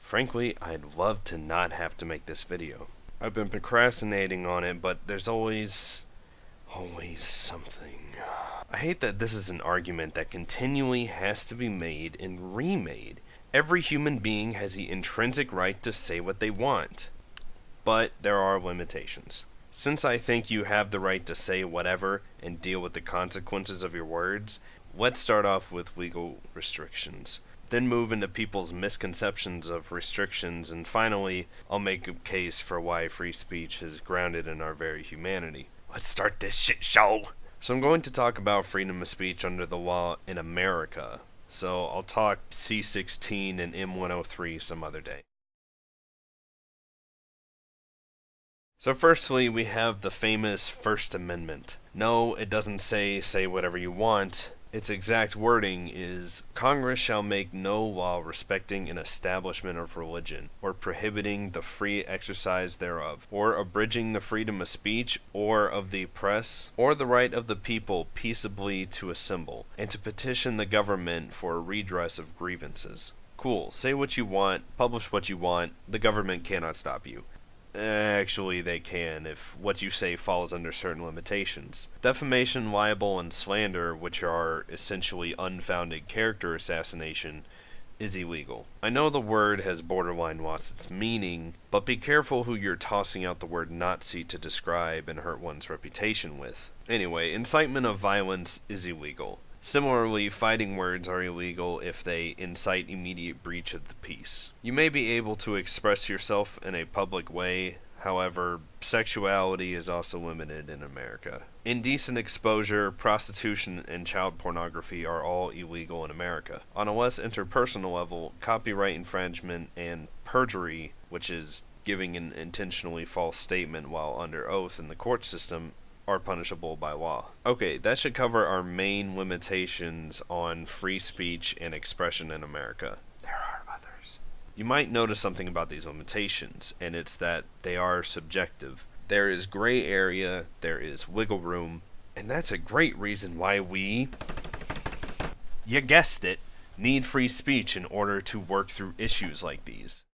Frankly, I'd love to not have to make this video. I've been procrastinating on it, but there's always something. I hate that this is an argument that continually has to be made and remade. Every human being has the intrinsic right to say what they want, but there are limitations. Since I think you have the right to say whatever and deal with the consequences of your words, let's start off with legal restrictions. Then move into people's misconceptions of restrictions, and finally, I'll make a case for why free speech is grounded in our very humanity. Let's start this shit show! So I'm going to talk about freedom of speech under the law in America. So I'll talk C-16 and M-103 some other day. So firstly, we have the famous First Amendment. No, it doesn't say whatever you want. Its exact wording is, Congress shall make no law respecting an establishment of religion, or prohibiting the free exercise thereof, or abridging the freedom of speech, or of the press, or the right of the people peaceably to assemble, and to petition the government for a redress of grievances. Cool, say what you want, publish what you want, the government cannot stop you. Actually, they can, if what you say falls under certain limitations. Defamation, libel, and slander, which are essentially unfounded character assassination, is illegal. I know the word has borderline lost its meaning, but be careful who you're tossing out the word Nazi to describe and hurt one's reputation with. Anyway, incitement of violence is illegal. Similarly, fighting words are illegal if they incite immediate breach of the peace. You may be able to express yourself in a public way, however, sexuality is also limited in America. Indecent exposure, prostitution, and child pornography are all illegal in America. On a less interpersonal level, copyright infringement and perjury, which is giving an intentionally false statement while under oath in the court system, are punishable by law. Okay, that should cover our main limitations on free speech and expression in America. There are others. You might notice something about these limitations, and it's that they are subjective. There is gray area, there is wiggle room, and that's a great reason why we, you guessed it, need free speech in order to work through issues like these.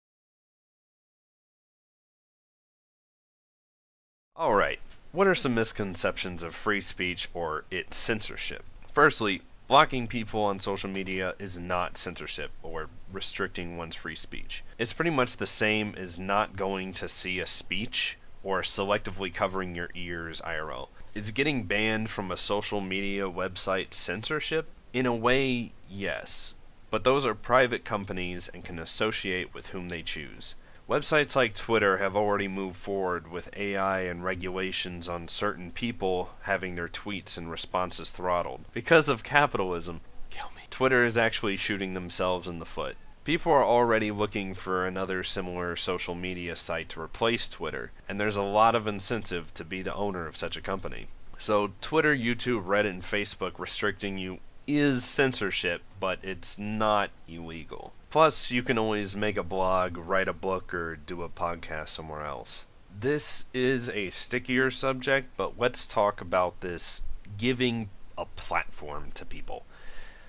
Alright. What are some misconceptions of free speech or its censorship? Firstly, blocking people on social media is not censorship or restricting one's free speech. It's pretty much the same as not going to see a speech or selectively covering your ears IRL. Is getting banned from a social media website censorship? In a way, yes. But those are private companies and can associate with whom they choose. Websites like Twitter have already moved forward with AI and regulations on certain people having their tweets and responses throttled. Because of capitalism, kill me. Twitter is actually shooting themselves in the foot. People are already looking for another similar social media site to replace Twitter, and there's a lot of incentive to be the owner of such a company. So Twitter, YouTube, Reddit, and Facebook restricting you is censorship, but it's not illegal. Plus, you can always make a blog, write a book, or do a podcast somewhere else. This is a stickier subject, but let's talk about this giving a platform to people,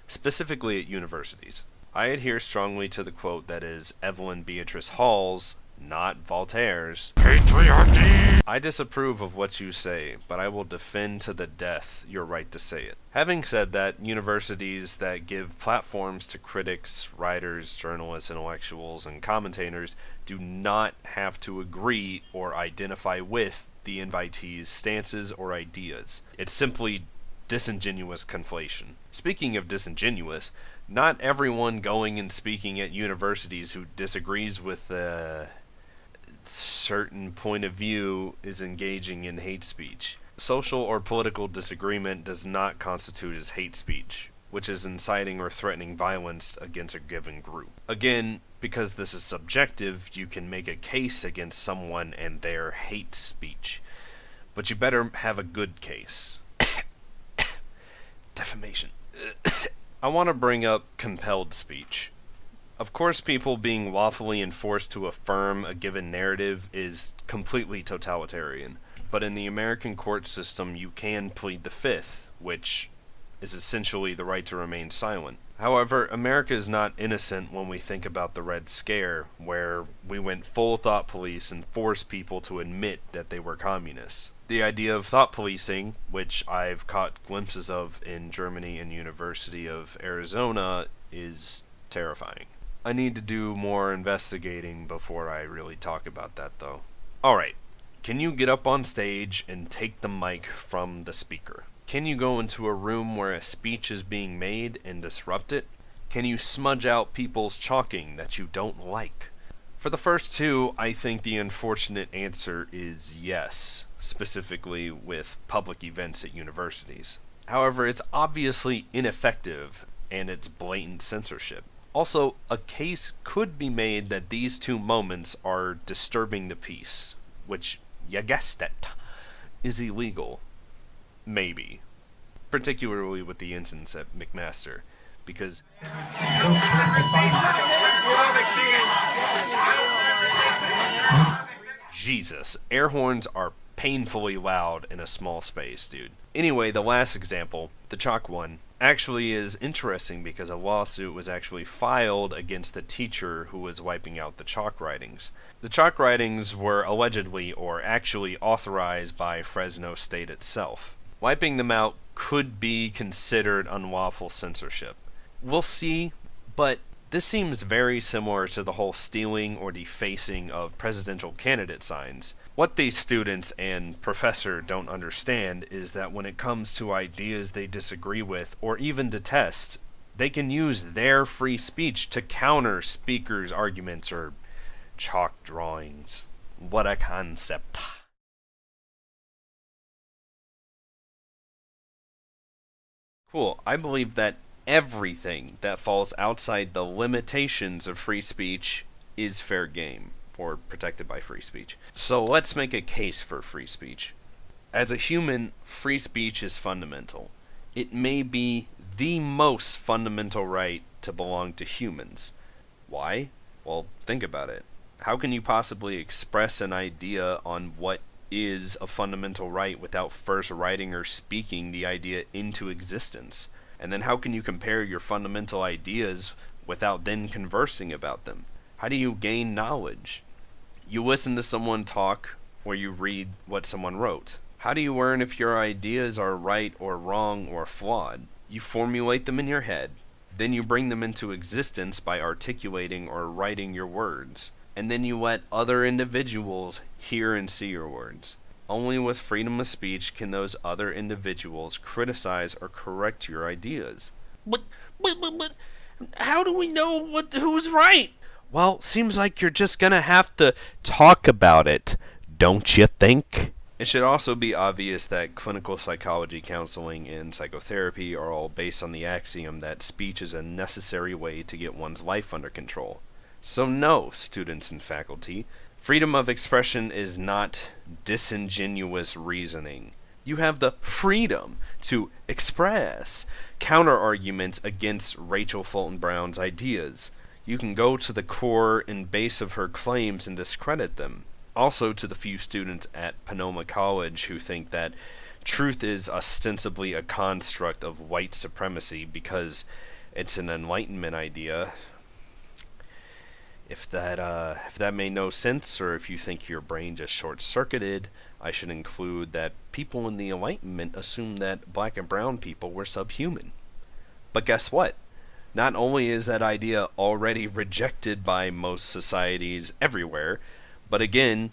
specifically at universities. I adhere strongly to the quote that is Evelyn Beatrice Hall's, not Voltaire's, patriarchy! I disapprove of what you say, but I will defend to the death your right to say it. Having said that, universities that give platforms to critics, writers, journalists, intellectuals, and commentators do not have to agree or identify with the invitees' stances or ideas. It's simply disingenuous conflation. Speaking of disingenuous, not everyone going and speaking at universities who disagrees with certain point of view is engaging in hate speech. Social or political disagreement does not constitute as hate speech, which is inciting or threatening violence against a given group. Again, because this is subjective, you can make a case against someone and their hate speech, but you better have a good case. Defamation. I want to bring up compelled speech. Of course, people being lawfully enforced to affirm a given narrative is completely totalitarian, but in the American court system you can plead the fifth, which is essentially the right to remain silent. However, America is not innocent when we think about the Red Scare, where we went full thought police and forced people to admit that they were communists. The idea of thought policing, which I've caught glimpses of in Germany and University of Arizona, is terrifying. I need to do more investigating before I really talk about that, though. Alright, can you get up on stage and take the mic from the speaker? Can you go into a room where a speech is being made and disrupt it? Can you smudge out people's chalking that you don't like? For the first two, I think the unfortunate answer is yes, specifically with public events at universities. However, it's obviously ineffective, and it's blatant censorship. Also, a case could be made that these two moments are disturbing the peace, which, you guessed it, is illegal. Maybe. Particularly with the incidents at McMaster, because Jesus, air horns are painfully loud in a small space, dude. Anyway, the last example, the chalk one, actually is interesting because a lawsuit was actually filed against the teacher who was wiping out the chalk writings. The chalk writings were allegedly or actually authorized by Fresno State itself. Wiping them out could be considered unlawful censorship. We'll see, but this seems very similar to the whole stealing or defacing of presidential candidate signs. What these students and professor don't understand is that when it comes to ideas they disagree with or even detest, they can use their free speech to counter speakers' arguments or chalk drawings. What a concept. Cool. I believe that everything that falls outside the limitations of free speech is fair game, or protected by free speech. So let's make a case for free speech. As a human, free speech is fundamental. It may be the most fundamental right to belong to humans. Why? Well, think about it. How can you possibly express an idea on what is a fundamental right without first writing or speaking the idea into existence? And then how can you compare your fundamental ideas without then conversing about them? How do you gain knowledge? You listen to someone talk, or you read what someone wrote. How do you learn if your ideas are right or wrong or flawed? You formulate them in your head, then you bring them into existence by articulating or writing your words, and then you let other individuals hear and see your words. Only with freedom of speech can those other individuals criticize or correct your ideas. But how do we know who's right? Well, seems like you're just gonna have to talk about it, don't you think? It should also be obvious that clinical psychology counseling and psychotherapy are all based on the axiom that speech is a necessary way to get one's life under control. So no, students and faculty, freedom of expression is not disingenuous reasoning. You have the freedom to express counter-arguments against Rachel Fulton Brown's ideas. You can go to the core and base of her claims and discredit them. Also to the few students at Sonoma College who think that truth is ostensibly a construct of white supremacy because it's an Enlightenment idea. If that made no sense, or if you think your brain just short-circuited, I should include that people in the Enlightenment assumed that black and brown people were subhuman. But guess what? Not only is that idea already rejected by most societies everywhere, but again,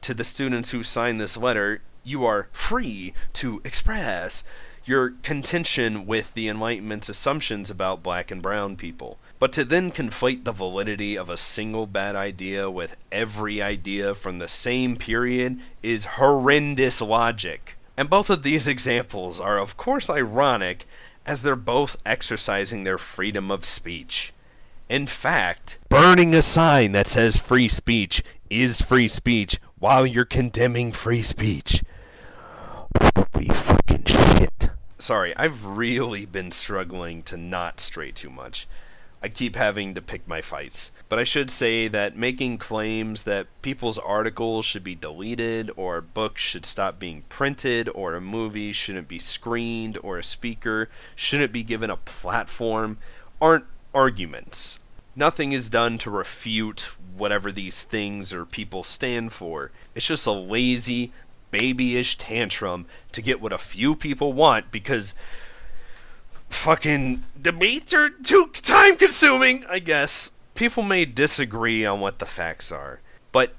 to the students who signed this letter, you are free to express your contention with the Enlightenment's assumptions about black and brown people. But to then conflate the validity of a single bad idea with every idea from the same period is horrendous logic. And both of these examples are of course ironic, as they're both exercising their freedom of speech. In fact, burning a sign that says free speech is free speech while you're condemning free speech. Holy fucking shit. Sorry, I've really been struggling to not stray too much. I keep having to pick my fights. But I should say that making claims that people's articles should be deleted, or books should stop being printed, or a movie shouldn't be screened, or a speaker shouldn't be given a platform aren't arguments. Nothing is done to refute whatever these things or people stand for. It's just a lazy, babyish tantrum to get what a few people want because fucking debates are too time consuming, I guess. People may disagree on what the facts are, but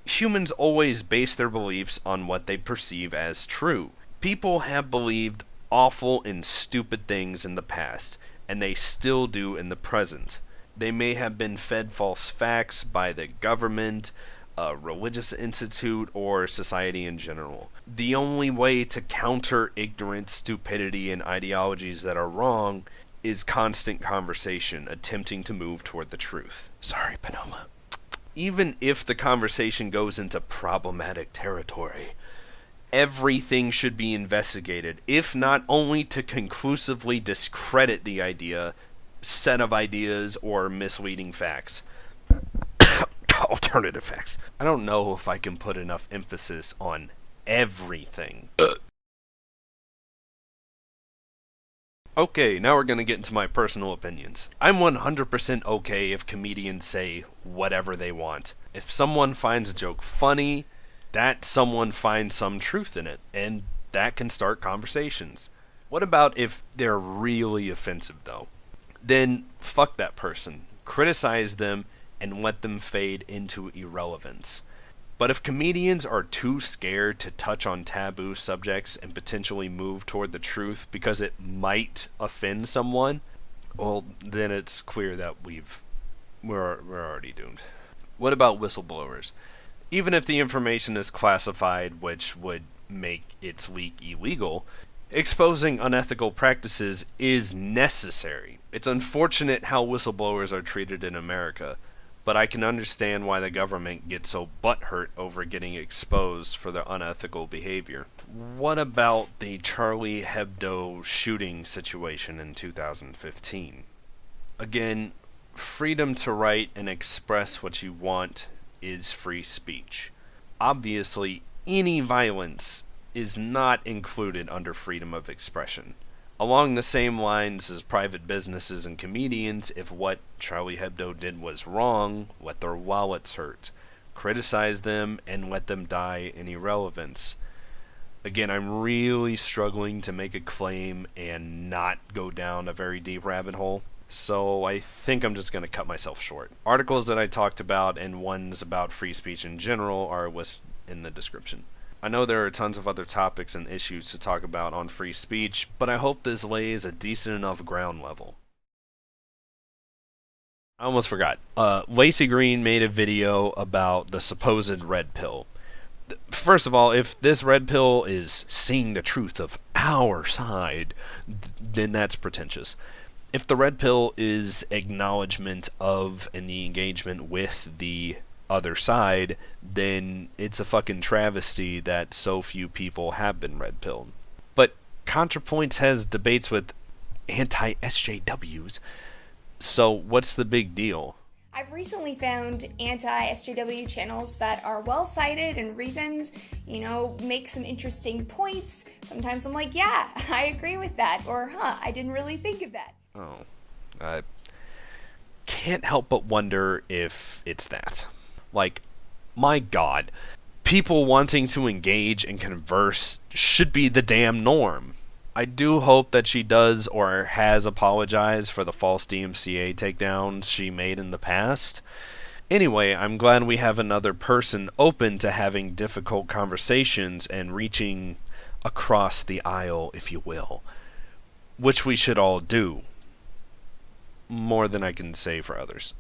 humans always base their beliefs on what they perceive as true. People have believed awful and stupid things in the past, and they still do in the present. They may have been fed false facts by the government, a religious institute, or society in general. The only way to counter ignorance, stupidity, and ideologies that are wrong is constant conversation, attempting to move toward the truth. Sorry, Panoma. Even if the conversation goes into problematic territory, everything should be investigated, if not only to conclusively discredit the idea, set of ideas, or misleading facts. Alternative facts. I don't know if I can put enough emphasis on everything. Okay, now we're gonna get into my personal opinions. I'm 100% okay if comedians say whatever they want. If someone finds a joke funny, that someone finds some truth in it, and that can start conversations. What about if they're really offensive, though? Then fuck that person. Criticize them and let them fade into irrelevance. But if comedians are too scared to touch on taboo subjects and potentially move toward the truth because it might offend someone, well, then it's clear that we're already doomed. What about whistleblowers? Even if the information is classified, which would make its leak illegal, exposing unethical practices is necessary. It's unfortunate how whistleblowers are treated in America, but I can understand why the government gets so butthurt over getting exposed for their unethical behavior. What about the Charlie Hebdo shooting situation in 2015? Again, freedom to write and express what you want is free speech. Obviously, any violence is not included under freedom of expression. Along the same lines as private businesses and comedians, if what Charlie Hebdo did was wrong, let their wallets hurt. Criticize them and let them die in irrelevance. Again, I'm really struggling to make a claim and not go down a very deep rabbit hole, so I think I'm just going to cut myself short. Articles that I talked about and ones about free speech in general are listed in the description. I know there are tons of other topics and issues to talk about on free speech, but I hope this lays a decent enough ground level. I almost forgot. Laci Green made a video about the supposed red pill. First of all, if this red pill is seeing the truth of our side, then that's pretentious. If the red pill is acknowledgement of and the engagement with the other side, then it's a fucking travesty that so few people have been red pilled. But ContraPoints has debates with anti-SJWs, so what's the big deal? I've recently found anti-SJW channels that are well cited and reasoned, make some interesting points. Sometimes I'm like, yeah, I agree with that, or I didn't really think of that. Oh, I can't help but wonder if it's that. Like, my God, people wanting to engage and converse should be the damn norm. I do hope that she does or has apologized for the false DMCA takedowns she made in the past. Anyway, I'm glad we have another person open to having difficult conversations and reaching across the aisle, if you will, which we should all do. More than I can say for others.